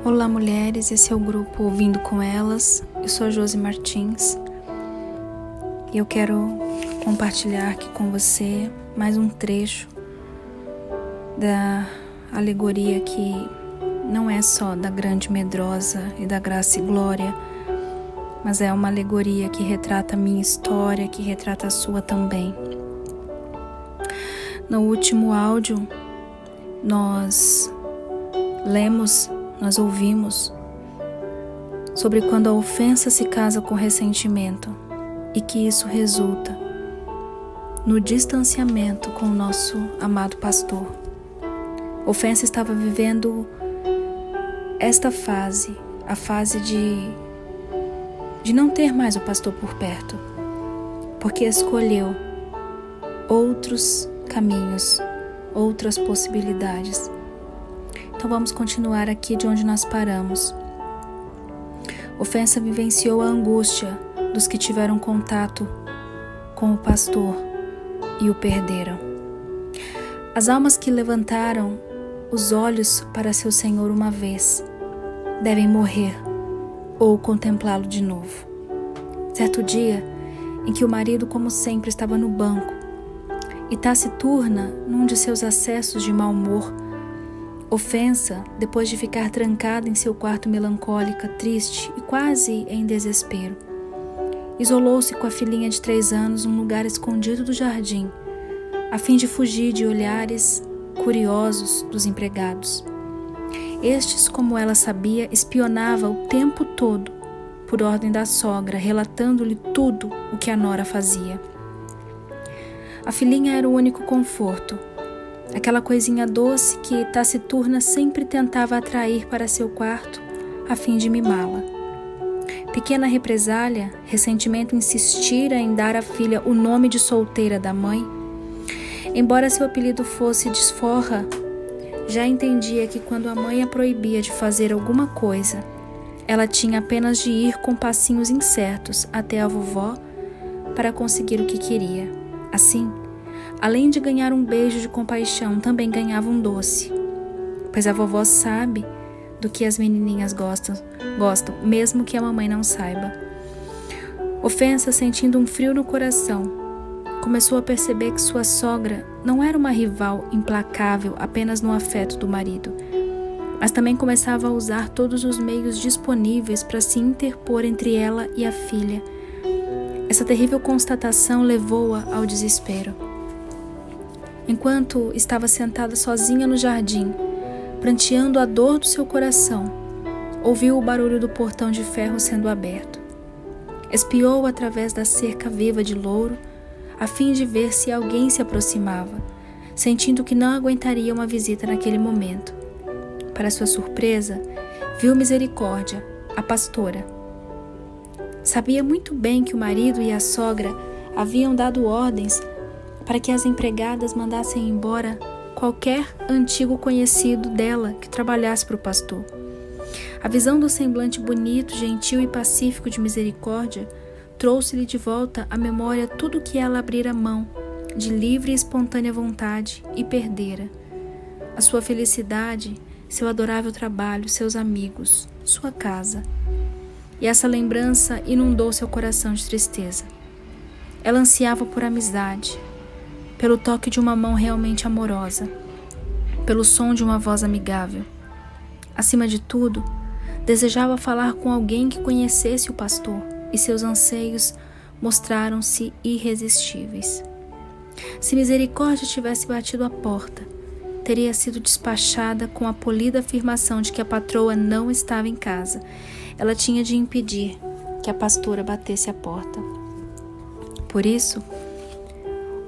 Olá, mulheres, esse é o grupo Ouvindo com Elas. Eu sou a Josi Martins e eu quero compartilhar aqui com você mais um trecho da alegoria que não é só da grande medrosa e da graça e glória, mas é uma alegoria que retrata a minha história, que retrata a sua também. No último áudio, nós ouvimos sobre quando a ofensa se casa com ressentimento e que isso resulta no distanciamento com o nosso amado pastor. A ofensa estava vivendo esta fase, a fase de não ter mais o pastor por perto, porque escolheu outros caminhos, outras possibilidades. Então vamos continuar aqui de onde nós paramos. Ofensa vivenciou a angústia dos que tiveram contato com o pastor e o perderam. As almas que levantaram os olhos para seu Senhor uma vez devem morrer ou contemplá-lo de novo. Certo dia em que o marido, como sempre, estava no banco e taciturna num de seus acessos de mau humor, Ofensa, depois de ficar trancada em seu quarto melancólica, triste e quase em desespero, isolou-se com a filhinha de 3 anos num lugar escondido do jardim, a fim de fugir de olhares curiosos dos empregados. Estes, como ela sabia, espionava o tempo todo, por ordem da sogra, relatando-lhe tudo o que a nora fazia. A filhinha era o único conforto, aquela coisinha doce que taciturna sempre tentava atrair para seu quarto a fim de mimá-la. Pequena represália, ressentimento insistira em dar à filha o nome de solteira da mãe. Embora seu apelido fosse desforra, já entendia que quando a mãe a proibia de fazer alguma coisa, ela tinha apenas de ir com passinhos incertos até a vovó para conseguir o que queria. Assim, além de ganhar um beijo de compaixão, também ganhava um doce, pois a vovó sabe do que as menininhas gostam, mesmo que a mamãe não saiba. Ofensa, sentindo um frio no coração, começou a perceber que sua sogra não era uma rival implacável apenas no afeto do marido, mas também começava a usar todos os meios disponíveis para se interpor entre ela e a filha. Essa terrível constatação levou-a ao desespero. Enquanto estava sentada sozinha no jardim, pranteando a dor do seu coração, ouviu o barulho do portão de ferro sendo aberto. Espiou através da cerca viva de louro, a fim de ver se alguém se aproximava, sentindo que não aguentaria uma visita naquele momento. Para sua surpresa, viu Misericórdia, a pastora. Sabia muito bem que o marido e a sogra haviam dado ordens para que as empregadas mandassem embora qualquer antigo conhecido dela que trabalhasse para o pastor. A visão do semblante bonito, gentil e pacífico de Misericórdia trouxe-lhe de volta à memória tudo que ela abrira mão, de livre e espontânea vontade, e perdera. A sua felicidade, seu adorável trabalho, seus amigos, sua casa. E essa lembrança inundou seu coração de tristeza. Ela ansiava por amizade, pelo toque de uma mão realmente amorosa, pelo som de uma voz amigável. Acima de tudo, desejava falar com alguém que conhecesse o pastor, e seus anseios mostraram-se irresistíveis. Se Misericórdia tivesse batido à porta, teria sido despachada com a polida afirmação de que a patroa não estava em casa. Ela tinha de impedir que a pastora batesse à porta. Por isso,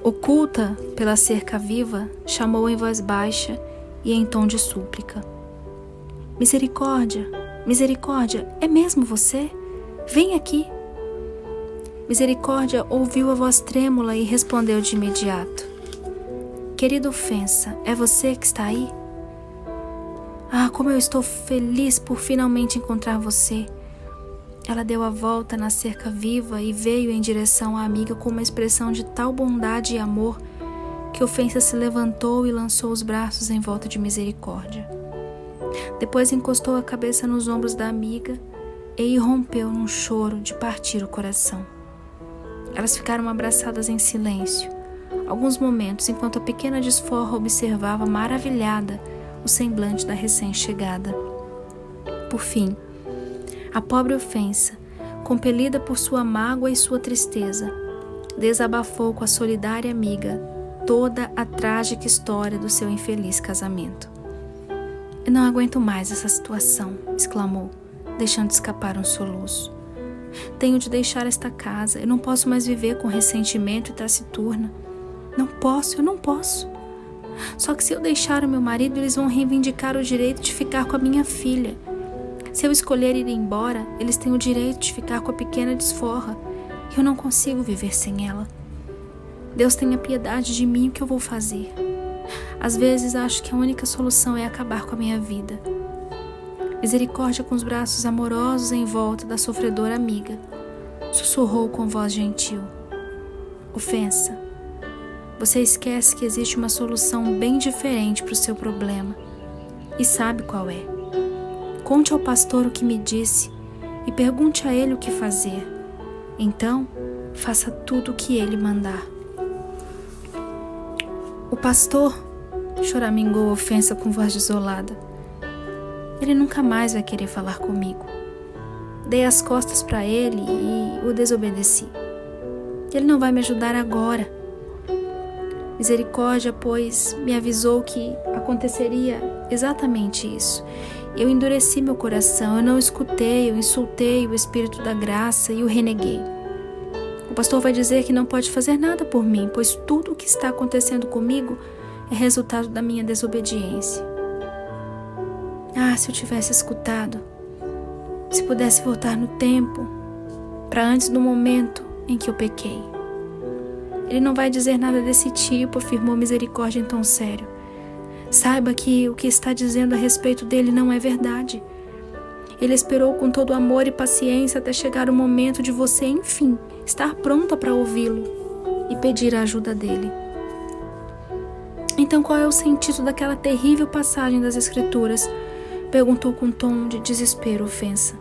oculta pela cerca viva, chamou em voz baixa e em tom de súplica: Misericórdia, Misericórdia, é mesmo você? Vem aqui. Misericórdia ouviu a voz trêmula e respondeu de imediato: Querida Ofensa, é você que está aí? Ah, como eu estou feliz por finalmente encontrar você. Ela deu a volta na cerca viva e veio em direção à amiga com uma expressão de tal bondade e amor que Ofensa se levantou e lançou os braços em volta de Misericórdia. Depois encostou a cabeça nos ombros da amiga e irrompeu num choro de partir o coração. Elas ficaram abraçadas em silêncio, alguns momentos, enquanto a pequena desforra observava maravilhada o semblante da recém-chegada. Por fim, a pobre ofensa, compelida por sua mágoa e sua tristeza, desabafou com a solidária amiga toda a trágica história do seu infeliz casamento. "Eu não aguento mais essa situação", exclamou, deixando escapar um soluço. "Tenho de deixar esta casa. Eu não posso mais viver com ressentimento e taciturna. Eu não posso. Só que se eu deixar o meu marido, eles vão reivindicar o direito de ficar com a minha filha. Se eu escolher ir embora, eles têm o direito de ficar com a pequena desforra. Eu não consigo viver sem ela. Deus tenha piedade de mim, o que eu vou fazer? Às vezes acho que a única solução é acabar com a minha vida." Misericórdia, com os braços amorosos em volta da sofredora amiga, sussurrou com voz gentil: "Ofensa, você esquece que existe uma solução bem diferente para o seu problema. E sabe qual é. Conte ao pastor o que me disse e pergunte a ele o que fazer. Então, faça tudo o que ele mandar." "O pastor", choramingou a ofensa com voz desolada, "ele nunca mais vai querer falar comigo. Dei as costas para ele e o desobedeci. Ele não vai me ajudar agora. Misericórdia, pois, me avisou que aconteceria exatamente isso. Eu endureci meu coração, eu não escutei, eu insultei o Espírito da graça e o reneguei. O pastor vai dizer que não pode fazer nada por mim, pois tudo o que está acontecendo comigo é resultado da minha desobediência. Ah, se eu tivesse escutado, se pudesse voltar no tempo, para antes do momento em que eu pequei." "Ele não vai dizer nada desse tipo", afirmou Misericórdia em tom sério. "Saiba que o que está dizendo a respeito dele não é verdade. Ele esperou com todo amor e paciência até chegar o momento de você, enfim, estar pronta para ouvi-lo e pedir a ajuda dele." "Então qual é o sentido daquela terrível passagem das Escrituras?" perguntou com tom de desespero ofensa.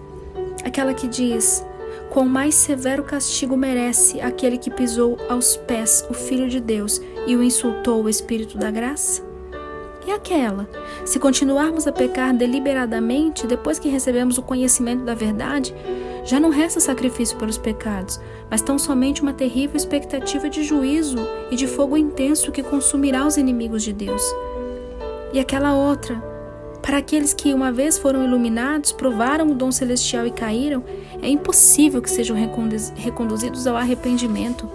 "Aquela que diz: quão mais severo castigo merece aquele que pisou aos pés o Filho de Deus e o insultou o Espírito da graça? E aquela: se continuarmos a pecar deliberadamente, depois que recebemos o conhecimento da verdade, já não resta sacrifício pelos pecados, mas tão somente uma terrível expectativa de juízo e de fogo intenso que consumirá os inimigos de Deus. E aquela outra: para aqueles que uma vez foram iluminados, provaram o dom celestial e caíram, é impossível que sejam reconduzidos ao arrependimento,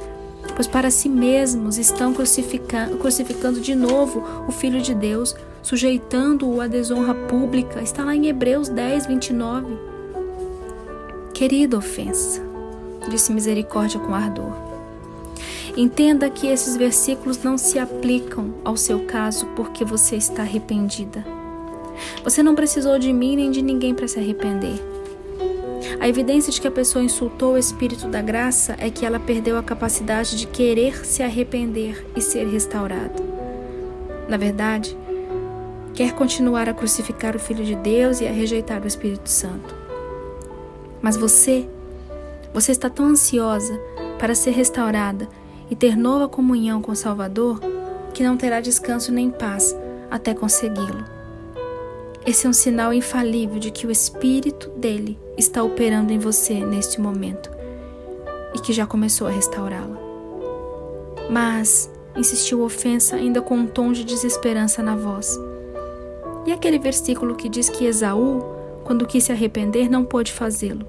pois para si mesmos estão crucificando de novo o Filho de Deus, sujeitando-o à desonra pública." Está lá em Hebreus 10, 29. "Querida ofensa", disse Misericórdia com ardor, "entenda que esses versículos não se aplicam ao seu caso porque você está arrependida. Você não precisou de mim nem de ninguém para se arrepender. A evidência de que a pessoa insultou o Espírito da graça é que ela perdeu a capacidade de querer se arrepender e ser restaurada. Na verdade, quer continuar a crucificar o Filho de Deus e a rejeitar o Espírito Santo. Mas você está tão ansiosa para ser restaurada e ter nova comunhão com o Salvador que não terá descanso nem paz até consegui-lo. Esse é um sinal infalível de que o Espírito dele está operando em você neste momento e que já começou a restaurá-la." "Mas", insistiu a ofensa ainda com um tom de desesperança na voz, "e aquele versículo que diz que Esaú, quando quis se arrepender, não pôde fazê-lo.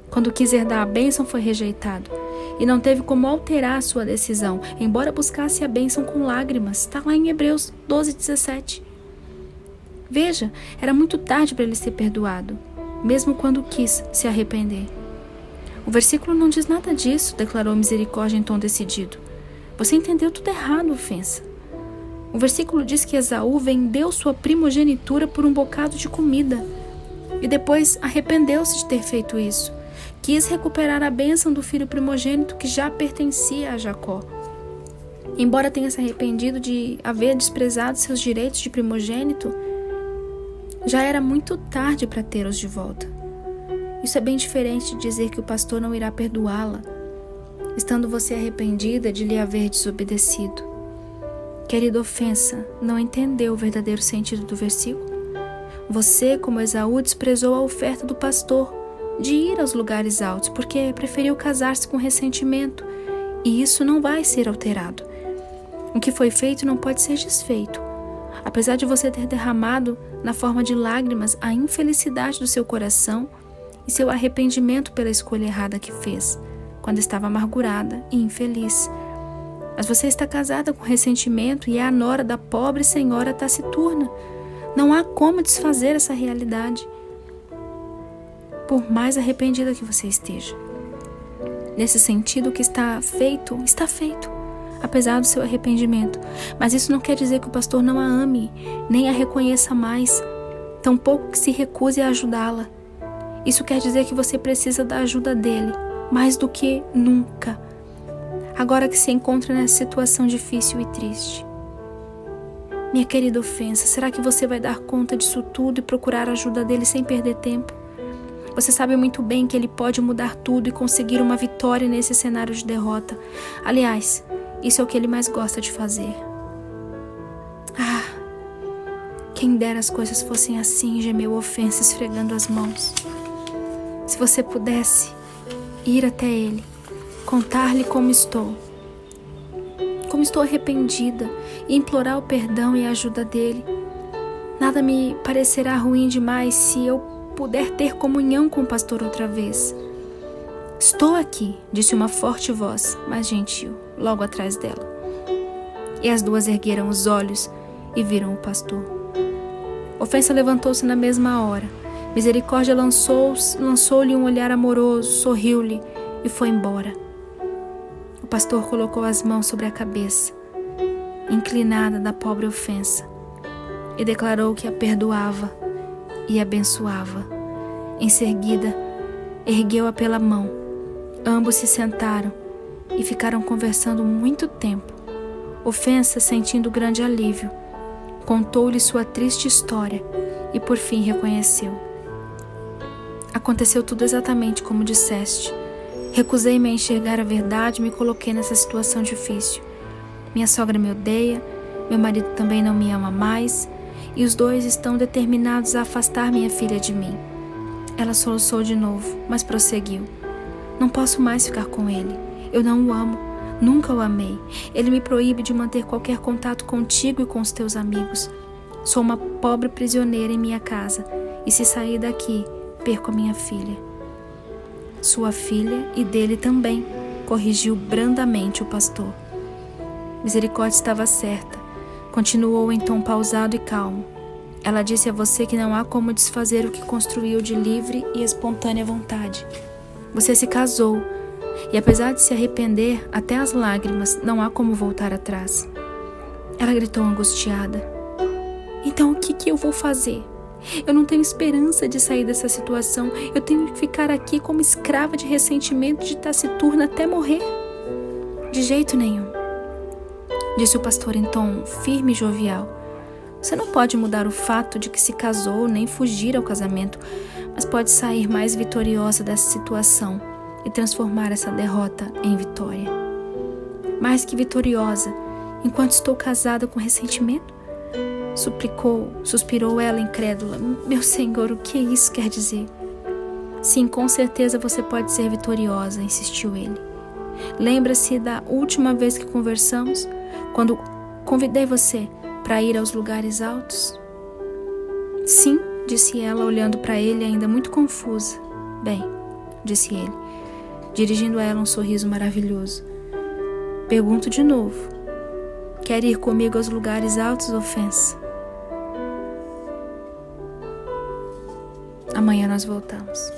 Quando quis herdar a bênção, foi rejeitado e não teve como alterar sua decisão, embora buscasse a bênção com lágrimas." Está lá em Hebreus 12, 17. Veja, era muito tarde para ele ser perdoado, mesmo quando quis se arrepender. "O versículo não diz nada disso", declarou Misericórdia em tom decidido. "Você entendeu tudo errado, ofensa. O versículo diz que Esaú vendeu sua primogenitura por um bocado de comida e depois arrependeu-se de ter feito isso. Quis recuperar a bênção do filho primogênito que já pertencia a Jacó. Embora tenha se arrependido de haver desprezado seus direitos de primogênito, Já era muito tarde para tê-los de volta. Isso é bem diferente de dizer que o pastor não irá perdoá-la, estando você arrependida de lhe haver desobedecido. Querida ofensa, não entendeu o verdadeiro sentido do versículo? Você, como Esaú, desprezou a oferta do pastor de ir aos lugares altos, porque preferiu casar-se com ressentimento, e isso não vai ser alterado. O que foi feito não pode ser desfeito. Apesar de você ter derramado, na forma de lágrimas, a infelicidade do seu coração e seu arrependimento pela escolha errada que fez, quando estava amargurada e infeliz. Mas você está casada com ressentimento e é a nora da pobre senhora taciturna. Não há como desfazer essa realidade, por mais arrependida que você esteja. Nesse sentido, o que está feito, apesar do seu arrependimento. Mas isso não quer dizer que o pastor não a ame, nem a reconheça mais, tampouco que se recuse a ajudá-la. Isso quer dizer que você precisa da ajuda dele, mais do que nunca, agora que se encontra nessa situação difícil e triste. Minha querida ofensa, será que você vai dar conta disso tudo e procurar a ajuda dele sem perder tempo? Você sabe muito bem que ele pode mudar tudo e conseguir uma vitória nesse cenário de derrota. Aliás, isso é o que ele mais gosta de fazer. Ah, quem dera as coisas fossem assim, gemeu a ofensa, esfregando as mãos. Se você pudesse ir até ele, contar-lhe como estou arrependida, e implorar o perdão e a ajuda dele. Nada me parecerá ruim demais se eu puder ter comunhão com o pastor outra vez. Estou aqui, disse uma forte voz, mas gentil, logo atrás dela. E as duas ergueram os olhos e viram o pastor. Ofensa levantou-se na mesma hora. Misericórdia lançou-lhe um olhar amoroso, sorriu-lhe e foi embora. O pastor colocou as mãos sobre a cabeça, inclinada da pobre ofensa, e declarou que a perdoava e abençoava. Em seguida, ergueu-a pela mão. Ambos se sentaram e ficaram conversando muito tempo. Ofensa, sentindo grande alívio, contou-lhe sua triste história e por fim reconheceu. Aconteceu tudo exatamente como disseste. Recusei-me a enxergar a verdade e me coloquei nessa situação difícil. Minha sogra me odeia, meu marido também não me ama mais, e os dois estão determinados a afastar minha filha de mim. Ela soluçou de novo, mas prosseguiu. Não posso mais ficar com ele. Eu não o amo, nunca o amei. Ele me proíbe de manter qualquer contato contigo e com os teus amigos. Sou uma pobre prisioneira em minha casa, e se sair daqui, perco a minha filha. Sua filha e dele também, corrigiu brandamente o pastor. Misericórdia estava certa. Continuou em tom pausado e calmo. Ela disse a você que não há como desfazer o que construiu de livre e espontânea vontade. Você se casou, e apesar de se arrepender até as lágrimas, não há como voltar atrás. Ela gritou angustiada. Então o que eu vou fazer? Eu não tenho esperança de sair dessa situação. Eu tenho que ficar aqui como escrava de ressentimento de taciturna até morrer? De jeito nenhum, disse o pastor em tom firme e jovial. Você não pode mudar o fato de que se casou, nem fugir ao casamento, mas pode sair mais vitoriosa dessa situação e transformar essa derrota em vitória. Mais que vitoriosa, enquanto estou casada com ressentimento? Suspirou ela incrédula. Meu Senhor, o que isso quer dizer? Sim, com certeza você pode ser vitoriosa, insistiu ele. Lembra-se da última vez que conversamos, quando convidei você para ir aos lugares altos? Sim, disse ela, olhando para ele ainda muito confusa. Bem, disse ele, dirigindo a ela um sorriso maravilhoso. Pergunto de novo. Quer ir comigo aos lugares altos, ofensa? Amanhã nós voltamos.